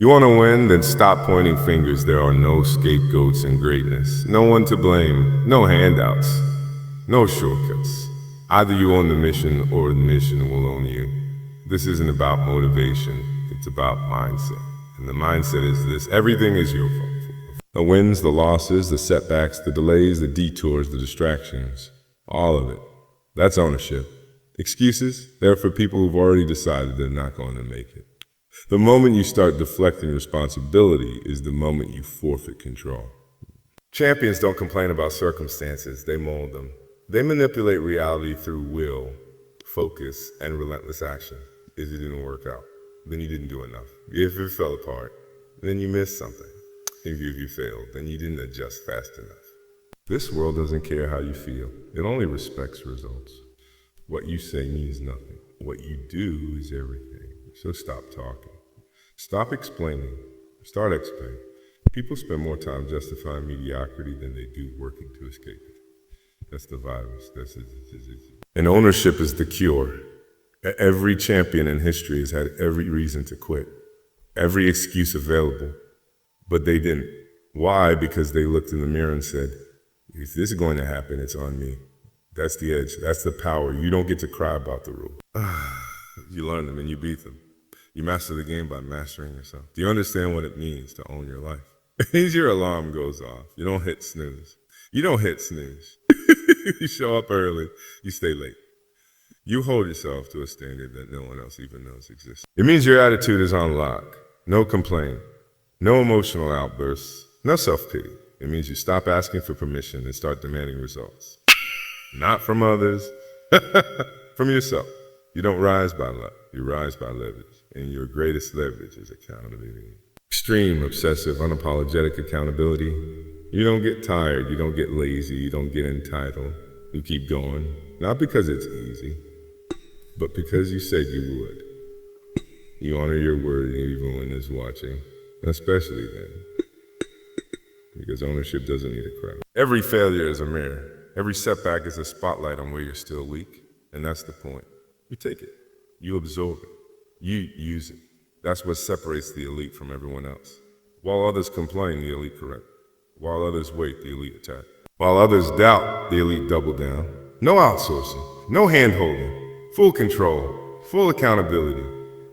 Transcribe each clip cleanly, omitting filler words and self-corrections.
You want to win? Then stop pointing fingers. There are no scapegoats in greatness. No one to blame. No handouts. No shortcuts. Either you own the mission or the mission will own you. This isn't about motivation. It's about mindset. And the mindset is this: everything is your fault. The wins, the losses, the setbacks, the delays, the detours, the distractions. All of it. That's ownership. Excuses? They're for people who've already decided they're not going to make it. The moment you start deflecting responsibility is the moment you forfeit control. Champions don't complain about circumstances, they mold them. They manipulate reality through will, focus, and relentless action. If it didn't work out, then you didn't do enough. If it fell apart, then you missed something. If you failed, then you didn't adjust fast enough. This world doesn't care how you feel. It only respects results. What you say means nothing. What you do is everything. So stop talking. Stop explaining. Start explaining. People spend more time justifying mediocrity than they do working to escape it. That's the virus. And ownership is the cure. Every champion in history has had every reason to quit. Every excuse available. But they didn't. Why? Because they looked in the mirror and said, if this is going to happen, it's on me. That's the edge. That's the power. You don't get to cry about the rule. You learn them and you beat them. You master the game by mastering yourself. Do you understand what it means to own your life? It means your alarm goes off. You don't hit snooze. You don't hit snooze. You show up early. You stay late. You hold yourself to a standard that no one else even knows exists. It means your attitude is on lock. No complaint. No emotional outbursts. No self-pity. It means you stop asking for permission and start demanding results. Not from others. From yourself. You don't rise by luck. You rise by leverage. And your greatest leverage is accountability. Extreme, obsessive, unapologetic accountability. You don't get tired. You don't get lazy. You don't get entitled. You keep going. Not because it's easy, but because you said you would. You honor your word even when it's watching. Especially then. Because ownership doesn't need a crowd. Every failure is a mirror. Every setback is a spotlight on where you're still weak. And that's the point. You take it. You absorb it. You use it. That's what separates the elite from everyone else. While others complain, the elite correct. While others wait, the elite attack. While others doubt, the elite double down. No outsourcing. No hand-holding. Full control. Full accountability.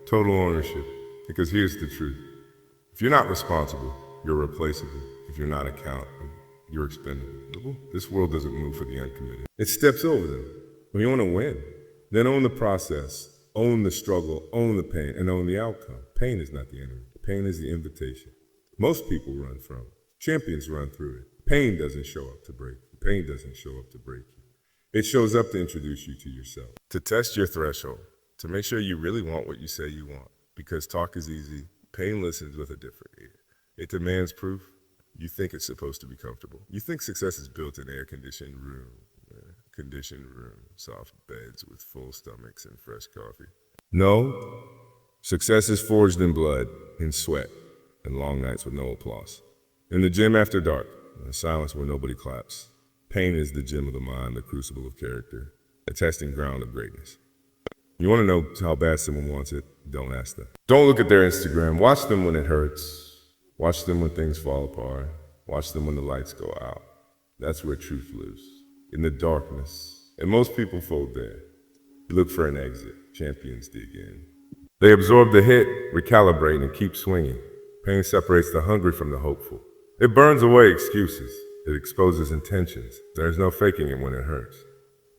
Total ownership. Because here's the truth. If you're not responsible, you're replaceable. If you're not accountable, you're expendable. This world doesn't move for the uncommitted. It steps over them. When you want to win, then own the process. Own the struggle, own the pain, and own the outcome. Pain is not the enemy. Pain is the invitation. Most people run from it. Champions run through it. Pain doesn't show up to break you. Pain doesn't show up to break you. It shows up to introduce you to yourself, to test your threshold, to make sure you really want what you say you want. Because talk is easy. Pain listens with a different ear. It demands proof. You think it's supposed to be comfortable. You think success is built in air-conditioned room. Conditioned room, soft beds with full stomachs and fresh coffee. No, success is forged in blood, in sweat, and long nights with no applause. In the gym after dark, in silence where nobody claps. Pain is the gym of the mind, the crucible of character, a testing ground of greatness. You want to know how bad someone wants it? Don't ask them. Don't look at their Instagram. Watch them when it hurts. Watch them when things fall apart. Watch them when the lights go out. That's where truth lives. In the darkness. And most people fold there. You look for an exit. Champions dig in. They absorb the hit, recalibrate, and keep swinging. Pain separates the hungry from the hopeful. It burns away excuses. It exposes intentions. There's no faking it when it hurts.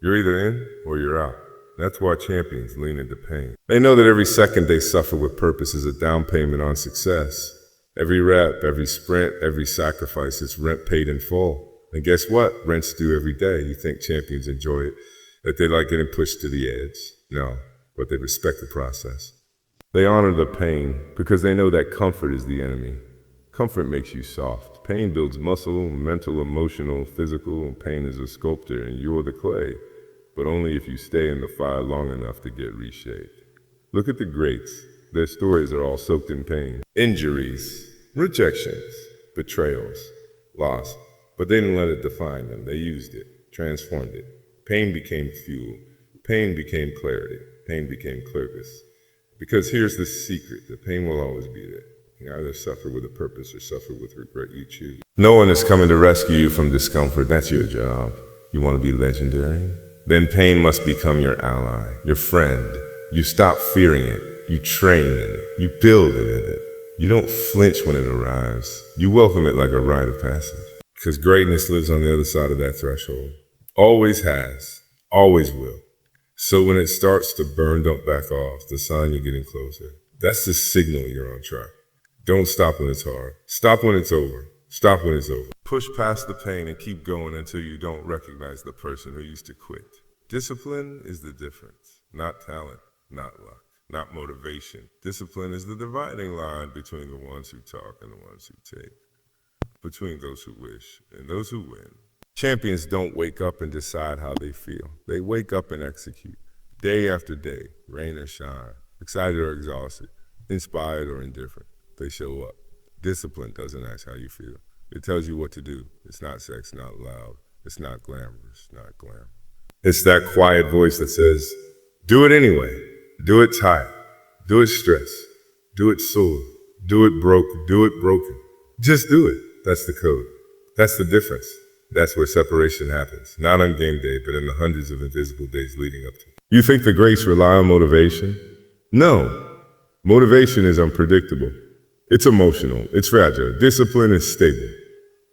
You're either in or you're out. That's why champions lean into pain. They know that every second they suffer with purpose is a down payment on success. Every rep, every sprint, every sacrifice is rent paid in full. And guess what? Rent's due every day. You think champions enjoy it, that they like getting pushed to the edge. No, but they respect the process. They honor the pain because they know that comfort is the enemy. Comfort makes you soft. Pain builds muscle, mental, emotional, physical. Pain is a sculptor and you're the clay, but only if you stay in the fire long enough to get reshaped. Look at the greats. Their stories are all soaked in pain. Injuries, rejections, betrayals, loss. But they didn't let it define them. They used it, transformed it. Pain became fuel. Pain became clarity. Pain became purpose. Because here's the secret. The pain will always be there. You either suffer with a purpose or suffer with regret. You choose. No one is coming to rescue you from discomfort. That's your job. You want to be legendary? Then pain must become your ally, your friend. You stop fearing it. You train in it. You build in it. You don't flinch when it arrives. You welcome it like a rite of passage. Because greatness lives on the other side of that threshold. Always has. Always will. So when it starts to burn, don't back off. The sign you're getting closer. That's the signal you're on track. Don't stop when it's hard. Stop when it's over. Stop when it's over. Push past the pain and keep going until you don't recognize the person who used to quit. Discipline is the difference. Not talent, not luck, not motivation. Discipline is the dividing line between the ones who talk and the ones who take. Between those who wish and those who win. Champions don't wake up and decide how they feel. They wake up and execute. Day after day, rain or shine, excited or exhausted, inspired or indifferent. They show up. Discipline doesn't ask how you feel. It tells you what to do. It's not sex, not loud. It's not glamorous, not glam. It's that quiet voice that says, do it anyway. Do it tired. Do it stressed. Do it sore. Do it broke. Do it broken. Just do it. That's the code. That's the difference. That's where separation happens. Not on game day, but in the hundreds of invisible days leading up to it. You think the greats rely on motivation? No. Motivation is unpredictable. It's emotional. It's fragile. Discipline is stable.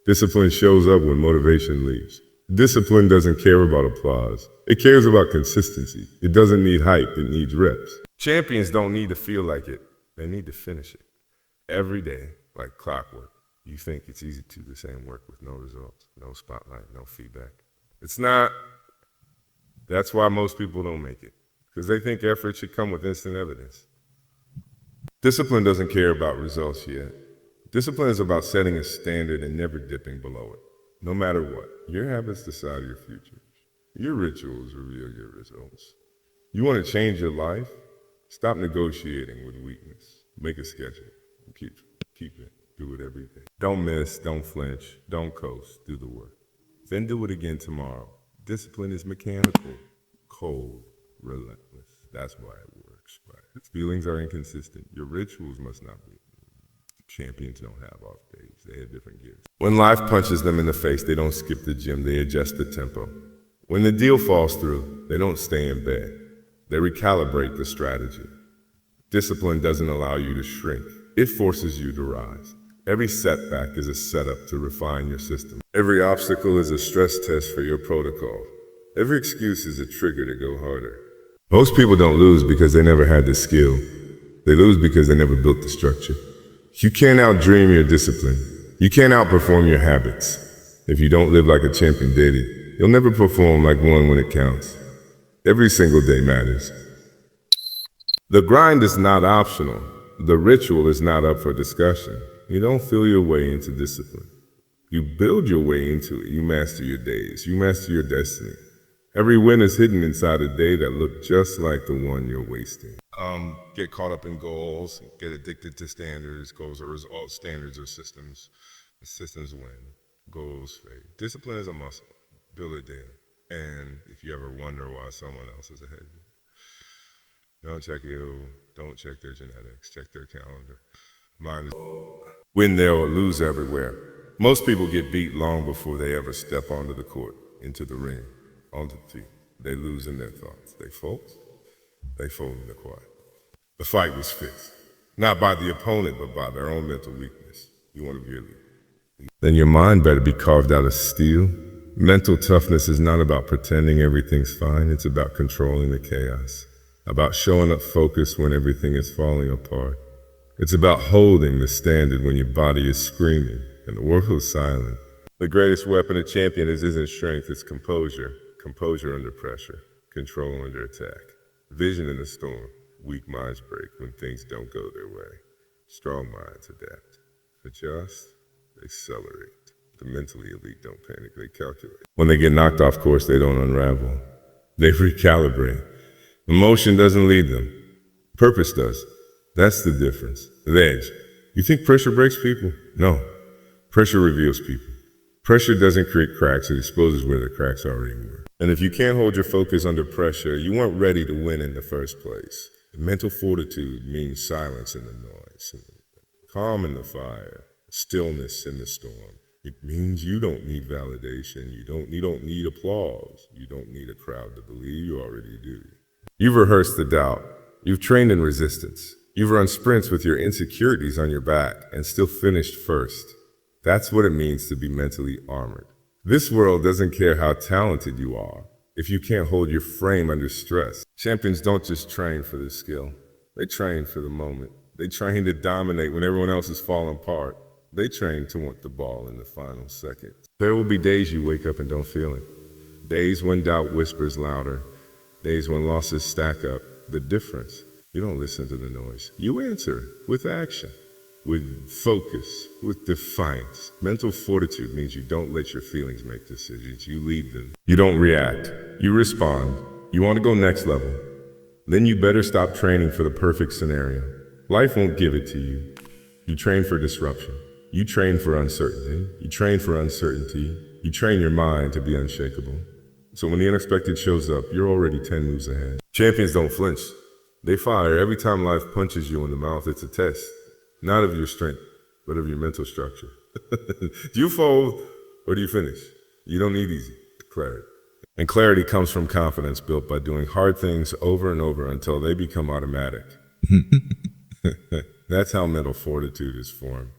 Discipline shows up when motivation leaves. Discipline doesn't care about applause. It cares about consistency. It doesn't need hype. It needs reps. Champions don't need to feel like it. They need to finish it. Every day, like clockwork. You think it's easy to do the same work with no results, no spotlight, no feedback. It's not. That's why most people don't make it. Because they think effort should come with instant evidence. Discipline doesn't care about results yet. Discipline is about setting a standard and never dipping below it. No matter what, your habits decide your future. Your rituals reveal your results. You want to change your life? Stop negotiating with weakness. Make a schedule. Keep it. Do it every day. Don't miss, don't flinch, don't coast, do the work. Then do it again tomorrow. Discipline is mechanical, cold, relentless. That's why it works, right? Its feelings are inconsistent. Your rituals must not be. Champions don't have off days. They have different gifts. When life punches them in the face, they don't skip the gym. They adjust the tempo. When the deal falls through, they don't stay in bed. They recalibrate the strategy. Discipline doesn't allow you to shrink. It forces you to rise. Every setback is a setup to refine your system. Every obstacle is a stress test for your protocol. Every excuse is a trigger to go harder. Most people don't lose because they never had the skill. They lose because they never built the structure. You can't outdream your discipline. You can't outperform your habits. If you don't live like a champion daily, you'll never perform like one when it counts. Every single day matters. The grind is not optional. The ritual is not up for discussion. You don't feel your way into discipline. You build your way into it. You master your days. You master your destiny. Every win is hidden inside a day that looks just like the one you're wasting. Get caught up in goals, get addicted to standards. Goals are results, standards are systems. The systems win, goals fade. Discipline is a muscle, build it daily. And if you ever wonder why someone else is ahead of you, don't check you, don't check their genetics, check their calendar. Mine is win there or lose everywhere. Most people get beat long before they ever step onto the court, into the ring, onto the field. They lose in their thoughts. They fold in the quiet. The fight was fixed, not by the opponent, but by their own mental weakness. You want to be elite. Then your mind better be carved out of steel. Mental toughness is not about pretending everything's fine. It's about controlling the chaos, about showing up focused when everything is falling apart. It's about holding the standard when your body is screaming and the world is silent. The greatest weapon a champion isn't strength, it's composure. Composure under pressure, control under attack. Vision in the storm. Weak minds break when things don't go their way. Strong minds adapt. Adjust, they accelerate. The mentally elite don't panic, they calculate. When they get knocked off course, they don't unravel. They recalibrate. Emotion doesn't lead them. Purpose does. That's the difference. The edge. You think pressure breaks people? No. Pressure reveals people. Pressure doesn't create cracks, it exposes where the cracks already were. And if you can't hold your focus under pressure, you weren't ready to win in the first place. Mental fortitude means silence in the noise, calm in the fire, stillness in the storm. It means you don't need validation. You don't need applause. You don't need a crowd to believe. You already do. You've rehearsed the doubt. You've trained in resistance. You've run sprints with your insecurities on your back and still finished first. That's what it means to be mentally armored. This world doesn't care how talented you are if you can't hold your frame under stress. Champions don't just train for the skill. They train for the moment. They train to dominate when everyone else is falling apart. They train to want the ball in the final second. There will be days you wake up and don't feel it. Days when doubt whispers louder. Days when losses stack up. The difference, you don't listen to the noise. You answer with action, with focus, with defiance. Mental fortitude means you don't let your feelings make decisions. You lead them. You don't react. You respond. You want to go next level. Then you better stop training for the perfect scenario. Life won't give it to you. You train for disruption. You train for uncertainty. You train for uncertainty. You train your mind to be unshakable. So when the unexpected shows up, you're already 10 moves ahead. Champions don't flinch. They fire. Every time life punches you in the mouth, it's a test. Not of your strength, but of your mental structure. Do you fold or do you finish? You don't need easy clarity. And clarity comes from confidence built by doing hard things over and over until they become automatic. That's how mental fortitude is formed.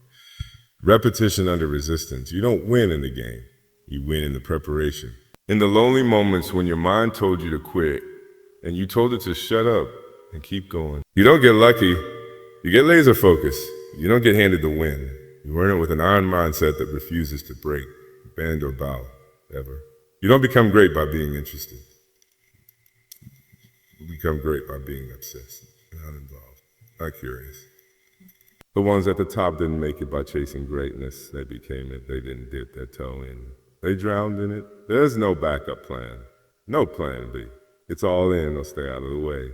Repetition under resistance. You don't win in the game. You win in the preparation. In the lonely moments when your mind told you to quit and you told it to shut up and keep going. You don't get lucky. You get laser focus. You don't get handed the win. You earn it with an iron mindset that refuses to break, bend, or bow, ever. You don't become great by being interested. You become great by being obsessed, not involved, not curious. The ones at the top didn't make it by chasing greatness. They became it. They didn't dip their toe in. They drowned in it. There's no backup plan. No plan B. It's all in or stay out of the way.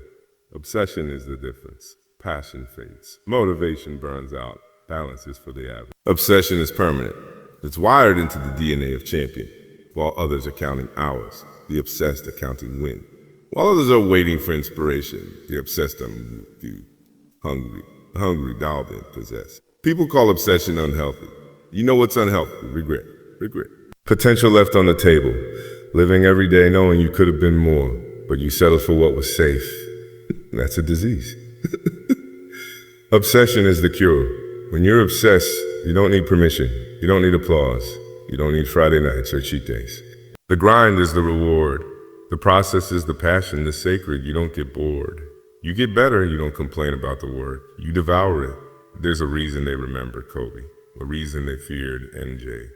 Obsession is the difference. Passion fades. Motivation burns out. Balance is for the average. Obsession is permanent. It's wired into the DNA of champion. While others are counting hours, the obsessed are counting win. While others are waiting for inspiration, the obsessed are moved, hungry, dulled, and possessed. People call obsession unhealthy. You know what's unhealthy? Regret. Potential left on the table. Living every day knowing you could have been more, but you settled for what was safe. That's a disease. Obsession is the cure. When you're obsessed, you don't need permission. You don't need applause. You don't need Friday nights or cheat days. The grind is the reward. The process is the passion, the sacred. You don't get bored. You get better, you don't complain about the work. You devour it. There's a reason they remember Kobe, a reason they feared MJ,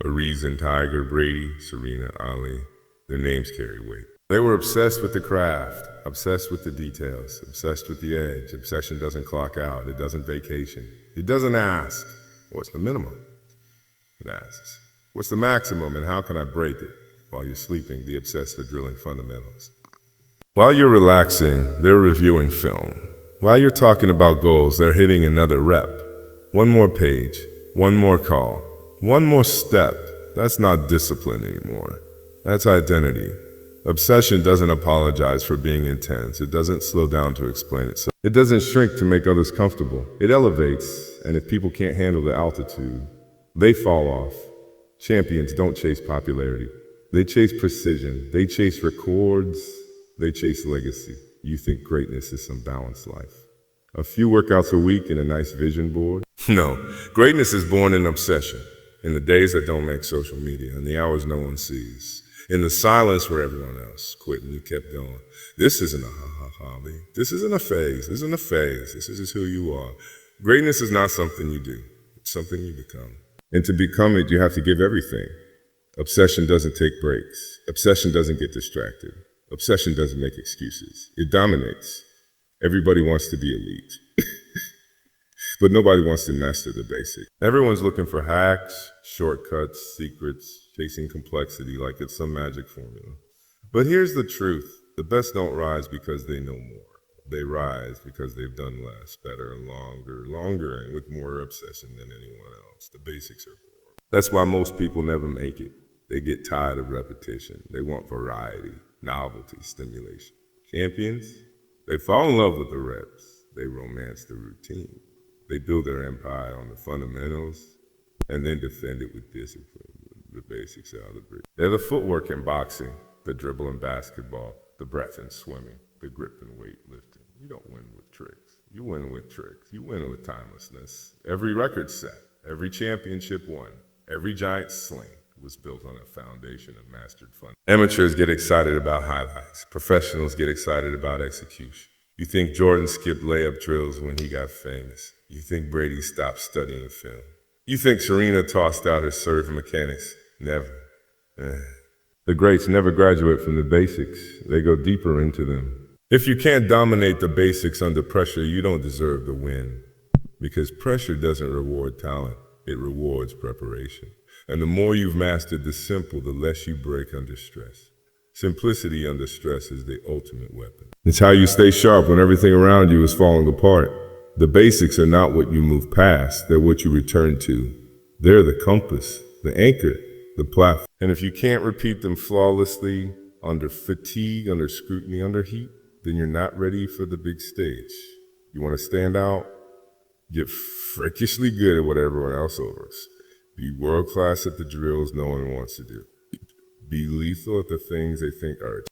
a reason Tiger, Brady, Serena, Ali, their names carry weight. They were obsessed with the craft, obsessed with the details, obsessed with the edge. Obsession doesn't clock out, it doesn't vacation. It doesn't ask, what's the minimum? It asks, what's the maximum and how can I break it? While you're sleeping, the obsessed are drilling fundamentals. While you're relaxing, they're reviewing film. While you're talking about goals, they're hitting another rep. One more page, one more call, one more step. That's not discipline anymore. That's identity. Obsession doesn't apologize for being intense. It doesn't slow down to explain itself. It doesn't shrink to make others comfortable. It elevates, and if people can't handle the altitude, they fall off. Champions don't chase popularity. They chase precision. They chase records. They chase legacy. You think greatness is some balanced life. A few workouts a week and a nice vision board? No, greatness is born in obsession. In the days that don't make social media, in the hours no one sees. In the silence where everyone else quit and you kept going. This isn't a hobby. This isn't a phase. This isn't a phase. This is just who you are. Greatness is not something you do. It's something you become. And to become it, you have to give everything. Obsession doesn't take breaks. Obsession doesn't get distracted. Obsession doesn't make excuses. It dominates. Everybody wants to be elite. But nobody wants to master the basics. Everyone's looking for hacks, shortcuts, secrets, chasing complexity like it's some magic formula. But here's the truth. The best don't rise because they know more. They rise because they've done less, better, and longer, and with more obsession than anyone else. The basics are boring. That's why most people never make it. They get tired of repetition. They want variety, novelty, stimulation. Champions, they fall in love with the reps. They romance the routine. They build their empire on the fundamentals and then defend it with discipline. The basics are the brief. They're the footwork in boxing, the dribble in basketball, the breath in swimming, the grip in weightlifting. You don't win with tricks. You win with tricks. You win with timelessness. Every record set, every championship won, every giant sling was built on a foundation of mastered fun. Amateurs get excited about highlights. Professionals get excited about execution. You think Jordan skipped layup drills when he got famous. You think Brady stopped studying film. You think Serena tossed out her serve mechanics. Never. The greats never graduate from the basics. They go deeper into them. If you can't dominate the basics under pressure, you don't deserve the win. Because pressure doesn't reward talent. It rewards preparation. And the more you've mastered the simple, the less you break under stress. Simplicity under stress is the ultimate weapon. It's how you stay sharp when everything around you is falling apart. The basics are not what you move past, they're what you return to. They're the compass, the anchor, the platform. And if you can't repeat them flawlessly, under fatigue, under scrutiny, under heat, then you're not ready for the big stage. You want to stand out? Get freakishly good at what everyone else offers. Be world-class at the drills no one wants to do. Be lethal at the things they think are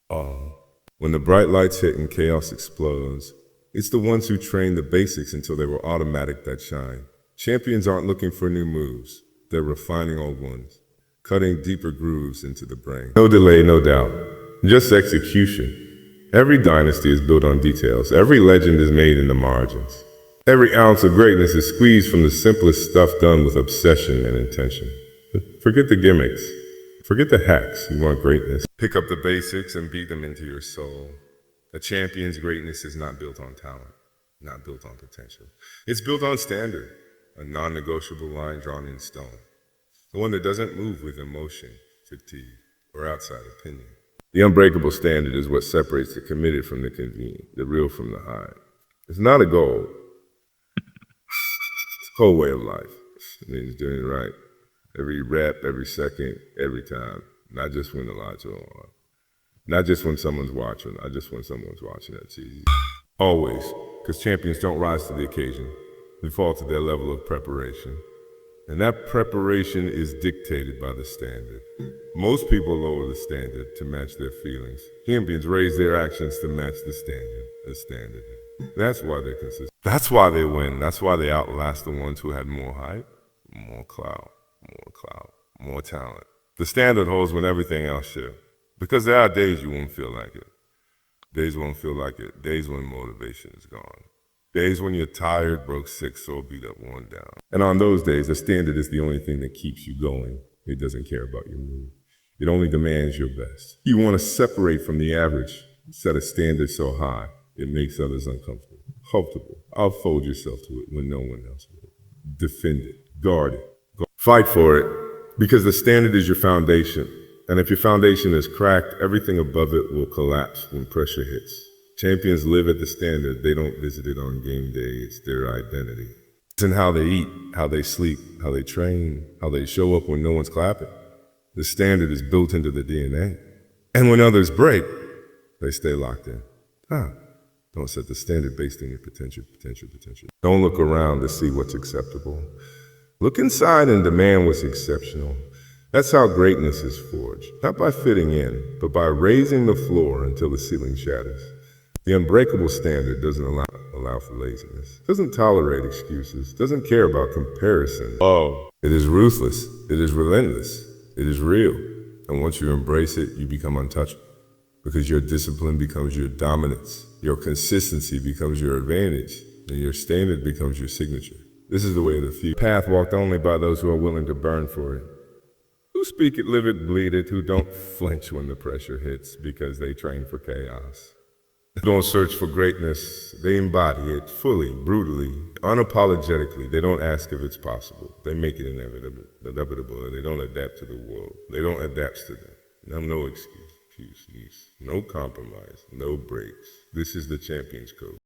When the bright lights hit and chaos explodes, it's the ones who train the basics until they were automatic that shine. Champions aren't looking for new moves. They're refining old ones, cutting deeper grooves into the brain. No delay, no doubt. Just execution. Every dynasty is built on details. Every legend is made in the margins. Every ounce of greatness is squeezed from the simplest stuff done with obsession and intention. Forget the gimmicks. Forget the hacks. You want greatness. Pick up the basics and beat them into your soul. A champion's greatness is not built on talent, not built on potential. It's built on standard, a non-negotiable line drawn in stone. The one that doesn't move with emotion, fatigue, or outside opinion. The unbreakable standard is what separates the committed from the convenient, the real from the high. It's not a goal. It's a whole way of life. It means doing it right. Every rep, every second, every time. Not just when the lights are on. Not just when someone's watching. Not just when someone's watching that TV. Always. Because champions don't rise to the occasion. They fall to their level of preparation. And that preparation is dictated by the standard. Most people lower the standard to match their feelings. Champions raise their actions to match the standard. That's why they're consistent. That's why they win. That's why they outlast the ones who had more hype, more clout, more talent. The standard holds when everything else should. Because there are days you won't feel like it. Days won't feel like it. Days when motivation is gone. Days when you're tired, broke, sick, so beat up, worn down. And on those days, the standard is the only thing that keeps you going. It doesn't care about your mood. It only demands your best. You want to separate from the average. Set a standard so high, it makes others uncomfortable. Comfortable. Outfold yourself to it when no one else will. Defend it. Guard it. Fight for it. Because the standard is your foundation. And if your foundation is cracked, everything above it will collapse when pressure hits. Champions live at the standard. They don't visit it on game day. It's their identity. It's in how they eat, how they sleep, how they train, how they show up when no one's clapping. The standard is built into the DNA. And when others break, they stay locked in. Don't set the standard based on your potential. Don't look around to see what's acceptable. Look inside and demand what's exceptional. That's how greatness is forged. Not by fitting in, but by raising the floor until the ceiling shatters. The unbreakable standard doesn't allow for laziness, doesn't tolerate excuses, doesn't care about comparison. It is ruthless, it is relentless, it is real. And once you embrace it, you become untouchable. Because your discipline becomes your dominance, your consistency becomes your advantage, and your standard becomes your signature. This is the way of the few. Path walked only by those who are willing to burn for it. Who speak it, live it, bleed it, who don't flinch when the pressure hits because they train for chaos. They don't search for greatness, they embody it fully, brutally, unapologetically. They don't ask if it's possible. They make it inevitable, and they don't adapt to the world. They don't adapt to them. No excuse, no compromise, no breaks. This is the champion's code.